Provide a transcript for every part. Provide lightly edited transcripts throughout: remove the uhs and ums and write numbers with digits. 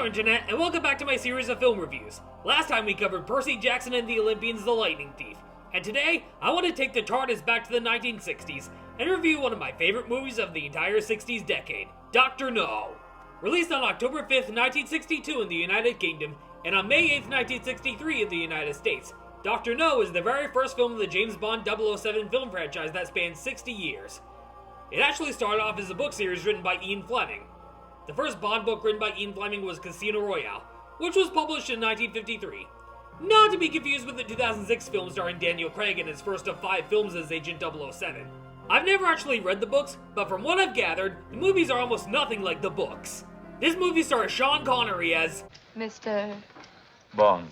Hello Internet, and welcome back to my series of film reviews. Last time we covered Percy Jackson and the Olympians, the Lightning Thief. And today, I want to take the TARDIS back to the 1960s and review one of my favorite movies of the entire 60s decade, Dr. No. Released on October 5th, 1962 in the United Kingdom, and on May 8th, 1963 in the United States, Dr. No is the very first film of the James Bond 007 film franchise that spans 60 years. It actually started off as a book series written by Ian Fleming. The first Bond book written by Ian Fleming was Casino Royale, which was published in 1953. Not to be confused with the 2006 film starring Daniel Craig in his first of 5 films as Agent 007. I've never actually read the books, but from what I've gathered, the movies are almost nothing like the books. This movie stars Sean Connery as Mr. Bond.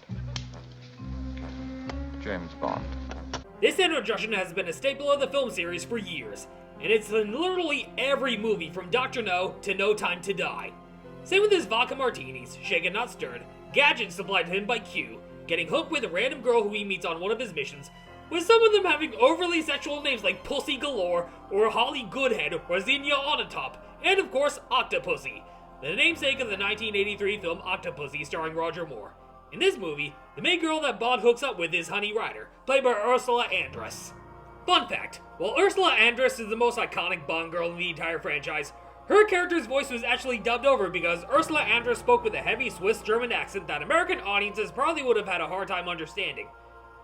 James Bond. This introduction has been a staple of the film series for years, and it's in literally every movie from Dr. No to No Time to Die. Same with his vodka martinis, shaken not stirred, gadgets supplied to him by Q, getting hooked with a random girl who he meets on one of his missions, with some of them having overly sexual names like Pussy Galore, or Holly Goodhead, or Xenia Onatop, and of course, Octopussy, the namesake of the 1983 film Octopussy starring Roger Moore. In this movie, the main girl that Bond hooks up with is Honey Rider, played by Ursula Andress. Fun fact, while Ursula Andress is the most iconic Bond girl in the entire franchise, her character's voice was actually dubbed over because Ursula Andress spoke with a heavy Swiss-German accent that American audiences probably would have had a hard time understanding.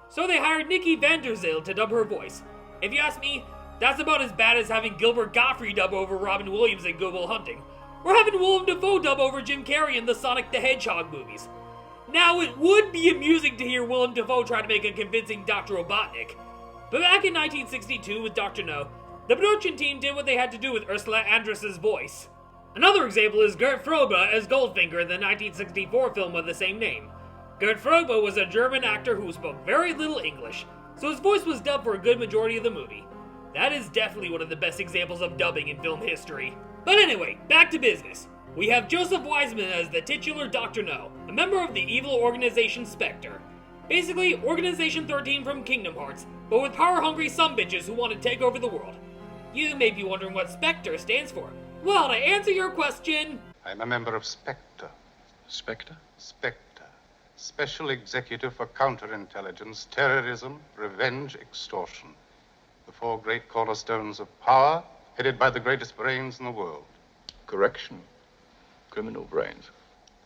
So they hired Nikki van der Zyl to dub her voice. If you ask me, that's about as bad as having Gilbert Gottfried dub over Robin Williams in Good Will Hunting, or having Willem Dafoe dub over Jim Carrey in the Sonic the Hedgehog movies. Now, it would be amusing to hear Willem Dafoe try to make a convincing Dr. Robotnik. But back in 1962 with Dr. No, the production team did what they had to do with Ursula Andress' voice. Another example is Gert Frobe as Goldfinger in the 1964 film of the same name. Gert Frobe was a German actor who spoke very little English, so his voice was dubbed for a good majority of the movie. That is definitely one of the best examples of dubbing in film history. But anyway, back to business. We have Joseph Wiseman as the titular Dr. No, a member of the evil organization Spectre. Basically, Organization 13 from Kingdom Hearts, but with power-hungry sumbitches who want to take over the world. You may be wondering what Spectre stands for. Well, to answer your question... I'm a member of Spectre. Spectre? Spectre. Special Executive for Counterintelligence, Terrorism, Revenge, Extortion. The 4 great cornerstones of power, headed by the greatest brains in the world. Correction. Criminal brains.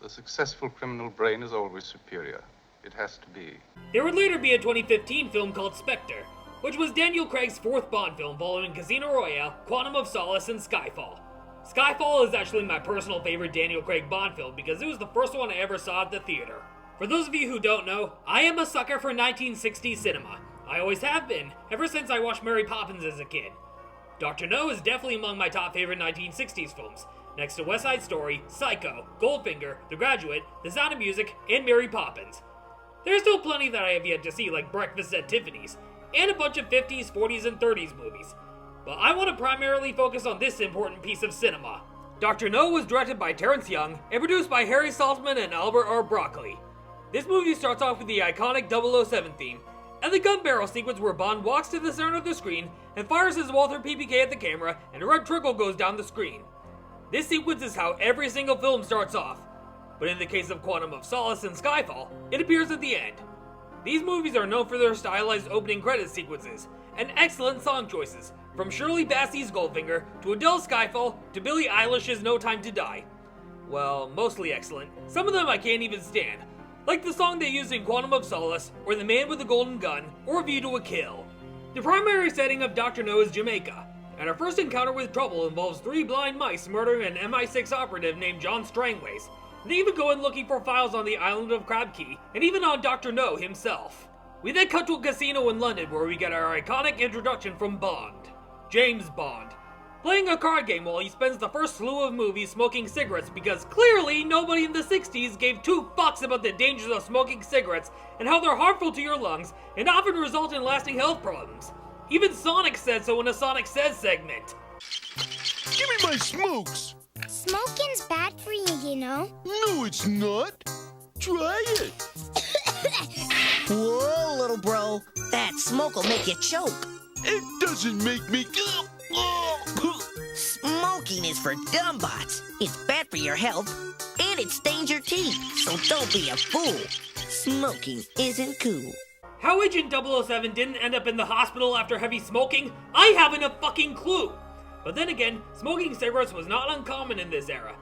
The successful criminal brain is always superior. It has to be. There would later be a 2015 film called Spectre, which was Daniel Craig's 4th Bond film following Casino Royale, Quantum of Solace, and Skyfall. Skyfall is actually my personal favorite Daniel Craig Bond film because it was the first one I ever saw at the theater. For those of you who don't know, I am a sucker for 1960s cinema. I always have been, ever since I watched Mary Poppins as a kid. Dr. No is definitely among my top favorite 1960s films, next to West Side Story, Psycho, Goldfinger, The Graduate, The Sound of Music, and Mary Poppins. There's still plenty that I have yet to see, like Breakfast at Tiffany's, and a bunch of 50s, 40s, and 30s movies. But I want to primarily focus on this important piece of cinema. Dr. No was directed by Terrence Young and produced by Harry Saltzman and Albert R. Broccoli. This movie starts off with the iconic 007 theme, and the gun barrel sequence where Bond walks to the center of the screen and fires his Walther PPK at the camera and a red trickle goes down the screen. This sequence is how every single film starts off. But in the case of Quantum of Solace and Skyfall, it appears at the end. These movies are known for their stylized opening credit sequences and excellent song choices, from Shirley Bassey's Goldfinger to Adele's Skyfall to Billie Eilish's No Time to Die. Well, mostly excellent. Some of them I can't even stand, like the song they used in Quantum of Solace, or The Man with the Golden Gun, or View to a Kill. The primary setting of Dr. No is Jamaica, and our first encounter with trouble involves 3 blind mice murdering an MI6 operative named John Strangways. They even go in looking for files on the island of Crab Key, and even on Dr. No himself. We then cut to a casino in London where we get our iconic introduction from Bond, James Bond, playing a card game while he spends the first slew of movies smoking cigarettes because clearly nobody in the 60s gave 2 fucks about the dangers of smoking cigarettes and how they're harmful to your lungs and often result in lasting health problems. Even Sonic said so in a Sonic Says segment. Give me my smokes! Smoking's bad for you, you know. No, it's not. Try it. Whoa, little bro. That smoke will make you choke. It doesn't make me... Smoking is for dumbbots. It's bad for your health And it stains your teeth, so don't be a fool. Smoking isn't cool. How Agent 007 didn't end up in the hospital after heavy smoking, I haven't a fucking clue. But then again, smoking cigarettes was not uncommon in this era.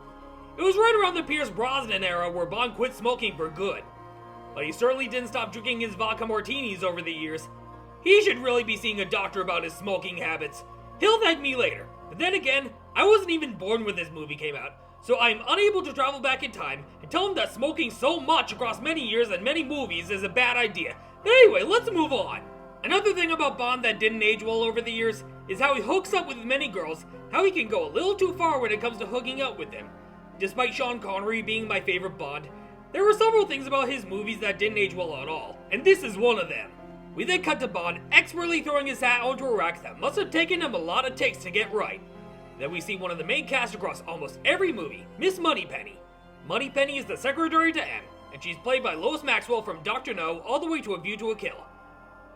It was right around the Pierce Brosnan era where Bond quit smoking for good. But he certainly didn't stop drinking his vodka martinis over the years. He should really be seeing a doctor about his smoking habits. He'll thank me later. But then again, I wasn't even born when this movie came out, so I am unable to travel back in time and tell him that smoking so much across many years and many movies is a bad idea. But anyway, let's move on. Another thing about Bond that didn't age well over the years is how he hooks up with many girls, how he can go a little too far when it comes to hooking up with them. Despite Sean Connery being my favorite Bond, there were several things about his movies that didn't age well at all, and this is one of them. We then cut to Bond expertly throwing his hat onto a rack that must have taken him a lot of takes to get right. Then we see one of the main cast across almost every movie, Miss Moneypenny. Moneypenny is the secretary to M, and she's played by Lois Maxwell from Dr. No all the way to A View to a Kill.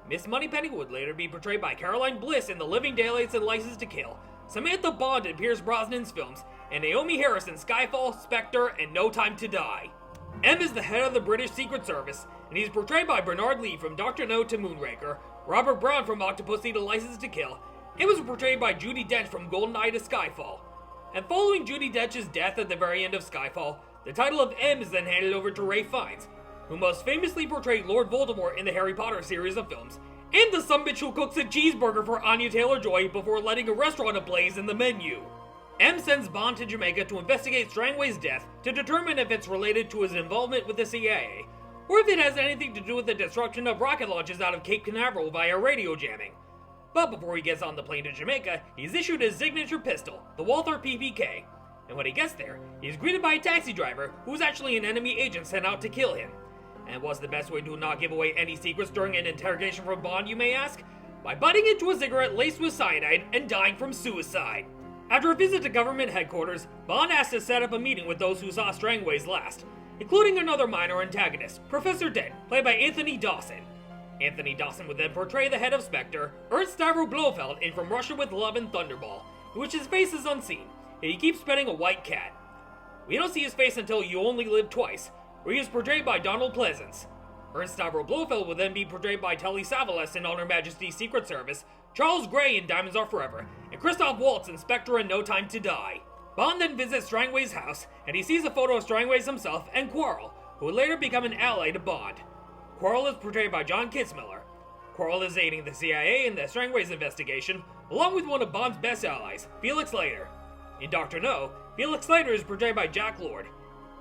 Miss Moneypenny would later be portrayed by Caroline Bliss in The Living Daylights and License to Kill, Samantha Bond in Pierce Brosnan's films, and Naomi Harris in Skyfall, Spectre, and No Time to Die. M is the head of the British Secret Service, and he's portrayed by Bernard Lee from Dr. No to Moonraker, Robert Brown from Octopussy to License to Kill, and was portrayed by Judi Dench from GoldenEye to Skyfall. And following Judi Dench's death at the very end of Skyfall, the title of M is then handed over to Ralph Fiennes, who most famously portrayed Lord Voldemort in the Harry Potter series of films, and the sumbitch who cooks a cheeseburger for Anya Taylor-Joy before letting a restaurant ablaze in the menu. M sends Bond to Jamaica to investigate Strangway's death to determine if it's related to his involvement with the CIA, or if it has anything to do with the destruction of rocket launches out of Cape Canaveral via radio jamming. But before he gets on the plane to Jamaica, he's issued his signature pistol, the Walther PPK, and when he gets there, he's greeted by a taxi driver who's actually an enemy agent sent out to kill him. And what's the best way to not give away any secrets during an interrogation from Bond, you may ask? By biting into a cigarette laced with cyanide and dying from suicide. After a visit to government headquarters, Bond asks to set up a meeting with those who saw Strangways last, including another minor antagonist, Professor Dent, played by Anthony Dawson. Anthony Dawson would then portray the head of Spectre, Ernst Stavro Blofeld, in From Russia with Love and Thunderball, in which his face is unseen, and he keeps petting a white cat. We don't see his face until You Only Live Twice, where he is portrayed by Donald Pleasance. Ernst Stavro Blofeld would then be portrayed by Telly Savalas in On Her Majesty's Secret Service, Charles Gray in Diamonds Are Forever, and Christoph Waltz in Spectre and No Time to Die. Bond then visits Strangway's house, and he sees a photo of Strangways himself and Quarrel, who would later become an ally to Bond. Quarrel is portrayed by John Kitzmiller. Quarrel is aiding the CIA in the Strangways investigation, along with one of Bond's best allies, Felix Leiter. In Dr. No, Felix Leiter is portrayed by Jack Lord.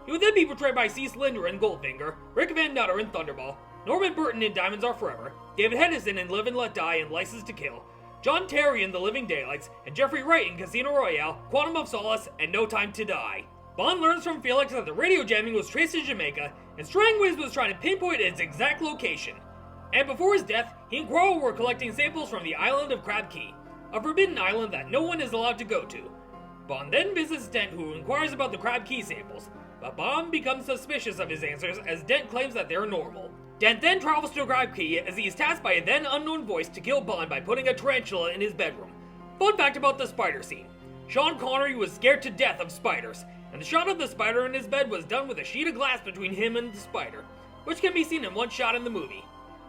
He would then be portrayed by Cease Linder in Goldfinger, Rick Van Nutter in Thunderball, Norman Burton in Diamonds Are Forever, David Hedison in Live and Let Die and License to Kill, John Terry in The Living Daylights, and Jeffrey Wright in Casino Royale, Quantum of Solace, and No Time to Die. Bond learns from Felix that the radio jamming was traced to Jamaica, and Strangways was trying to pinpoint its exact location. And before his death, he and Quarrel were collecting samples from the island of Crab Key, a forbidden island that no one is allowed to go to. Bond then visits Dent, who inquires about the Crab Key samples, but Bond becomes suspicious of his answers as Dent claims that they're normal. Dent then travels to Crab Key as he is tasked by a then unknown voice to kill Bond by putting a tarantula in his bedroom. Fun fact about the spider scene: Sean Connery was scared to death of spiders, and the shot of the spider in his bed was done with a sheet of glass between him and the spider, which can be seen in one shot in the movie.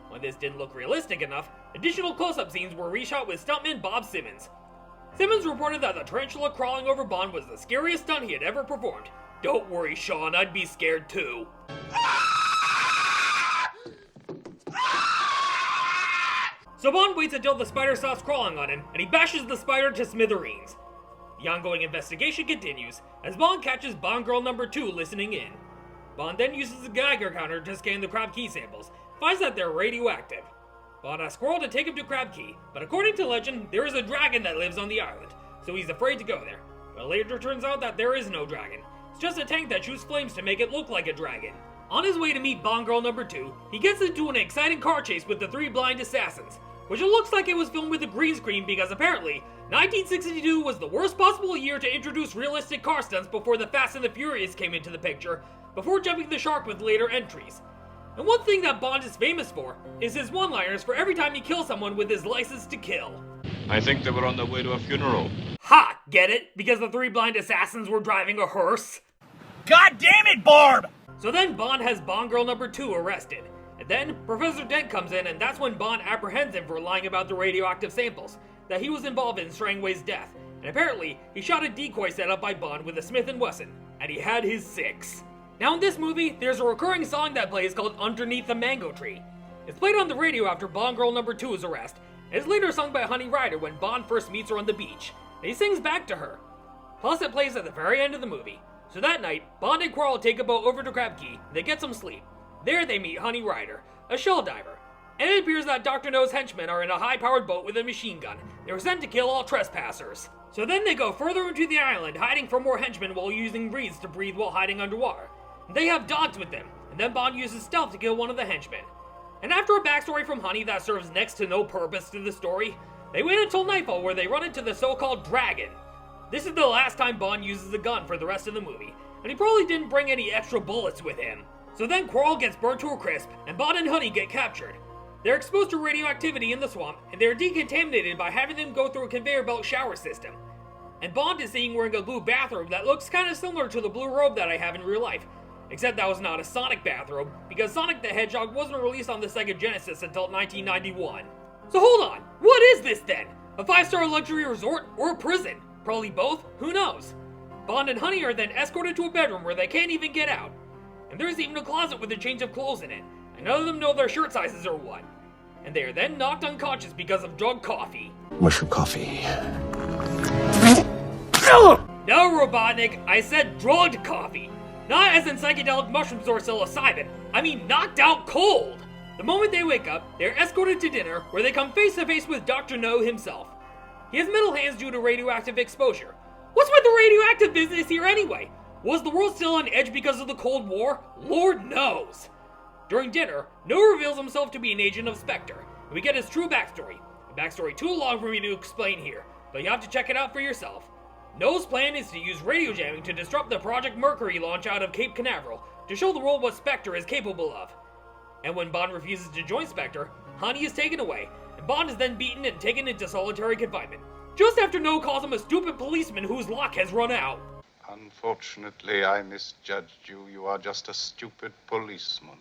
When this didn't look realistic enough, additional close-up scenes were reshot with stuntman Bob Simmons. Simmons reported that the tarantula crawling over Bond was the scariest stunt he had ever performed. Don't worry, Sean, I'd be scared too. So Bond waits until the spider stops crawling on him, and he bashes the spider to smithereens. The ongoing investigation continues, as Bond catches Bond Girl number 2 listening in. Bond then uses a Geiger counter to scan the Crab Key samples, finds that they're radioactive. Bond asks Squirrel to take him to Crab Key, but according to legend, there is a dragon that lives on the island, so he's afraid to go there. But later turns out that there is no dragon. It's just a tank that shoots flames to make it look like a dragon. On his way to meet Bond Girl number 2, he gets into an exciting car chase with the 3 blind assassins, which it looks like it was filmed with a green screen because apparently, 1962 was the worst possible year to introduce realistic car stunts before the Fast and the Furious came into the picture, before jumping the shark with later entries. And one thing that Bond is famous for is his one-liners for every time he kills someone with his license to kill. I think they were on their way to a funeral. Ha! Get it? Because the 3 blind assassins were driving a hearse? God damn it, Barb! So then Bond has Bond girl number 2 arrested. And then Professor Dent comes in, and that's when Bond apprehends him for lying about the radioactive samples that he was involved in Strangway's death. And apparently, he shot a decoy set up by Bond with a Smith & Wesson, and he had his 6. Now in this movie, there's a recurring song that plays called Underneath the Mango Tree. It's played on the radio after Bond girl number 2's arrest, and is later sung by Honey Rider when Bond first meets her on the beach, and he sings back to her. Plus it plays at the very end of the movie. So that night, Bond and Quarrel take a boat over to Crab Key, and they get some sleep. There they meet Honey Rider, a shell diver, and it appears that Dr. No's henchmen are in a high-powered boat with a machine gun. They were sent to kill all trespassers. So then they go further into the island, hiding from more henchmen while using reeds to breathe while hiding underwater. And they have dogs with them, and then Bond uses stealth to kill one of the henchmen. And after a backstory from Honey that serves next to no purpose to the story, they wait until nightfall where they run into the so-called dragon. This is the last time Bond uses a gun for the rest of the movie, and he probably didn't bring any extra bullets with him. So then Quarrel gets burnt to a crisp, and Bond and Honey get captured. They're exposed to radioactivity in the swamp, and they're decontaminated by having them go through a conveyor belt shower system. And Bond is seen wearing a blue bathrobe that looks kind of similar to the blue robe that I have in real life, except that was not a Sonic bathrobe, because Sonic the Hedgehog wasn't released on the Sega Genesis until 1991. So hold on, what is this then? A 5-star luxury resort or a prison? Probably both, who knows? Bond and Honey are then escorted to a bedroom where they can't even get out. And there's even a closet with a change of clothes in it, and none of them know their shirt sizes or what. And they are then knocked unconscious because of drugged coffee. Mushroom coffee. No, Robotnik, I said drugged coffee. Not as in psychedelic mushrooms or psilocybin, I mean knocked out cold. The moment they wake up, they're escorted to dinner where they come face to face with Dr. No himself. He has metal hands due to radioactive exposure. What's with the radioactive business here anyway? Was the world still on edge because of the Cold War? Lord knows. During dinner, No reveals himself to be an agent of Spectre, and we get his true backstory. A backstory too long for me to explain here, but you have to check it out for yourself. No's plan is to use radio jamming to disrupt the Project Mercury launch out of Cape Canaveral to show the world what Spectre is capable of. And when Bond refuses to join Spectre, Honey is taken away, and Bond is then beaten and taken into solitary confinement, just after No calls him a stupid policeman whose luck has run out. Unfortunately, I misjudged you. You are just a stupid policeman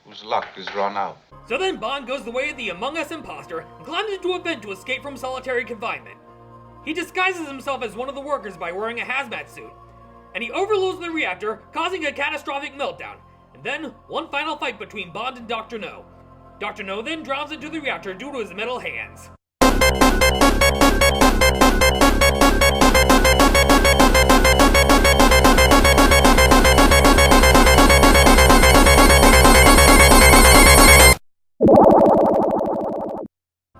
whose luck is run out. So then Bond goes the way of the Among Us imposter and climbs into a vent to escape from solitary confinement. He disguises himself as one of the workers by wearing a hazmat suit, and he overloads the reactor, causing a catastrophic meltdown, and then one final fight between Bond and Dr. No. Dr. No then drowns into the reactor due to his metal hands.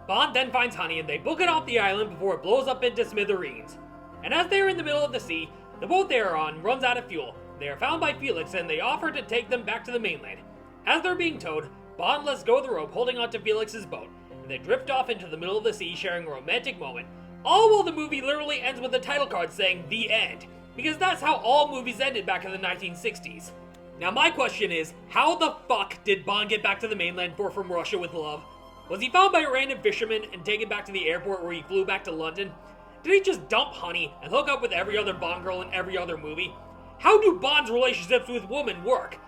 Bond then finds Honey and they book it off the island before it blows up into smithereens. And as they are in the middle of the sea, the boat they are on runs out of fuel. They are found by Felix and they offer to take them back to the mainland. As they're being towed, Bond lets go of the rope holding onto Felix's boat, and they drift off into the middle of the sea sharing a romantic moment, all while the movie literally ends with the title card saying "The End," because that's how all movies ended back in the 1960s. Now my question is, how the fuck did Bond get back to the mainland for From Russia with Love? Was he found by a random fisherman and taken back to the airport where he flew back to London? Did he just dump Honey and hook up with every other Bond girl in every other movie? How do Bond's relationships with women work?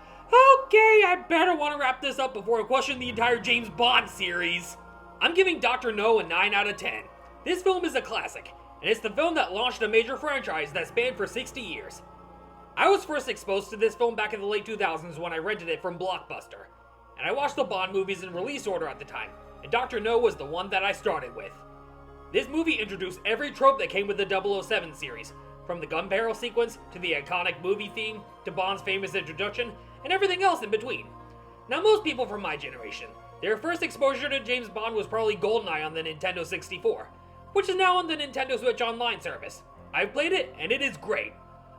Okay, I better want to wrap this up before I question the entire James Bond series. I'm giving Dr. No a 9 out of 10. This film is a classic, and it's the film that launched a major franchise that spanned for 60 years. I was first exposed to this film back in the late 2000s when I rented it from Blockbuster, and I watched the Bond movies in release order at the time, and Dr. No was the one that I started with. This movie introduced every trope that came with the 007 series, from the gun barrel sequence, to the iconic movie theme, to Bond's famous introduction, and everything else in between. Now most people from my generation, their first exposure to James Bond was probably GoldenEye on the Nintendo 64, which is now on the Nintendo Switch Online service. I've played it, and it is great,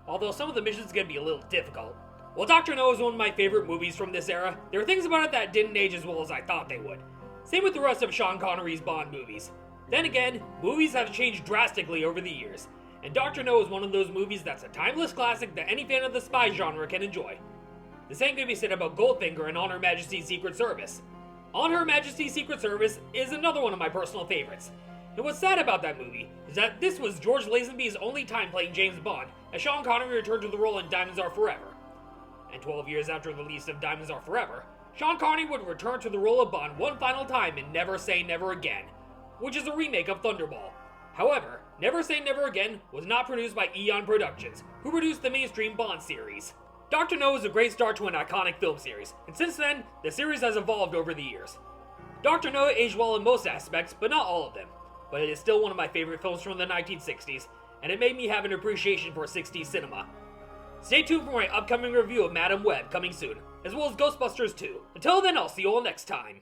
although some of the missions can be a little difficult. While Dr. No is one of my favorite movies from this era, there are things about it that didn't age as well as I thought they would. Same with the rest of Sean Connery's Bond movies. Then again, movies have changed drastically over the years, and Dr. No is one of those movies that's a timeless classic that any fan of the spy genre can enjoy. The same can be said about Goldfinger and On Her Majesty's Secret Service. On Her Majesty's Secret Service is another one of my personal favorites. And what's sad about that movie is that this was George Lazenby's only time playing James Bond, as Sean Connery returned to the role in Diamonds Are Forever. And 12 years after the release of Diamonds Are Forever, Sean Connery would return to the role of Bond one final time in Never Say Never Again, which is a remake of Thunderball. However, Never Say Never Again was not produced by Eon Productions, who produced the mainstream Bond series. Dr. No is a great start to an iconic film series, and since then, the series has evolved over the years. Dr. No aged well in most aspects, but not all of them. But it is still one of my favorite films from the 1960s, and it made me have an appreciation for 60s cinema. Stay tuned for my upcoming review of Madam Web coming soon, as well as Ghostbusters 2. Until then, I'll see you all next time.